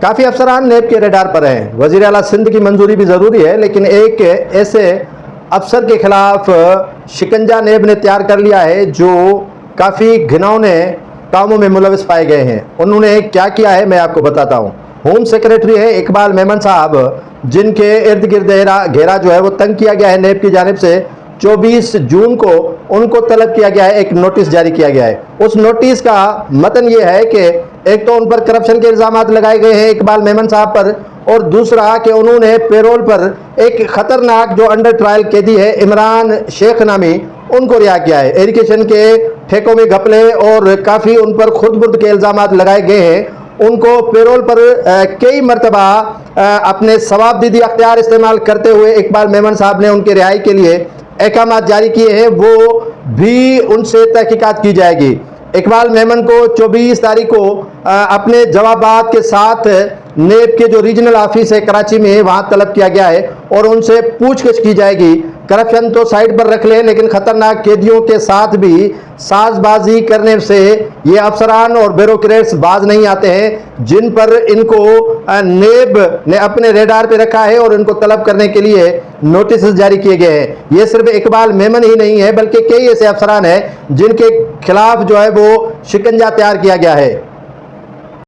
کافی افسران نیب کے ریڈار پر ہیں۔ وزیر اعلیٰ سندھ کی منظوری بھی ضروری ہے، لیکن ایک ایسے افسر کے خلاف شکنجہ نیب نے تیار کر لیا ہے جو کافی گھناؤنے کاموں میں ملوث پائے گئے ہیں۔ انہوں نے کیا کیا ہے میں آپ کو بتاتا ہوں۔ ہوم سیکریٹری ہے اقبال میمن صاحب، جن کے ارد گرد گھیرا جو ہے وہ تنگ کیا گیا ہے نیب کی جانب سے۔ 24 جون کو ان کو طلب کیا گیا ہے، ایک نوٹس جاری کیا گیا ہے۔ اس نوٹس کا متن یہ ہے کہ ایک تو ان پر کرپشن کے الزامات لگائے گئے ہیں اقبال میمن صاحب پر، اور دوسرا کہ انہوں نے پیرول پر ایک خطرناک جو انڈر ٹرائل قیدی ہے عمران شیخ نامی، ان کو رہا کیا ہے۔ ایجوکیشن کے ٹھیکوں میں گھپلے اور کافی ان پر خود برد کے الزامات لگائے گئے ہیں۔ ان کو پیرول پر کئی مرتبہ اپنے ثواب دیدی اختیار استعمال کرتے ہوئے اقبال میمن صاحب نے ان کے رہائی کے لیے احکامات جاری کیے ہیں، وہ بھی ان سے تحقیقات کی جائے گی۔ اقبال میمن کو 24 تاریخ کو اپنے جوابات کے ساتھ نیب کے جو ریجنل آفس ہے کراچی میں، وہاں طلب کیا گیا ہے اور ان سے پوچھ گچھ کی جائے گی۔ کرپشن تو سائڈ پر رکھ لیں، لیکن خطرناک قیدیوں کے ساتھ بھی ساز بازی کرنے سے یہ افسران اور بیوروکریٹس باز نہیں آتے ہیں، جن پر ان کو نیب نے اپنے ریڈار پہ رکھا ہے اور ان کو طلب کرنے کے لیے نوٹسز جاری کیے گئے ہیں۔ یہ صرف اقبال میمن ہی نہیں ہے، بلکہ کئی ایسے افسران ہیں جن کے خلاف جو ہے وہ شکنجہ تیار کیا گیا ہے۔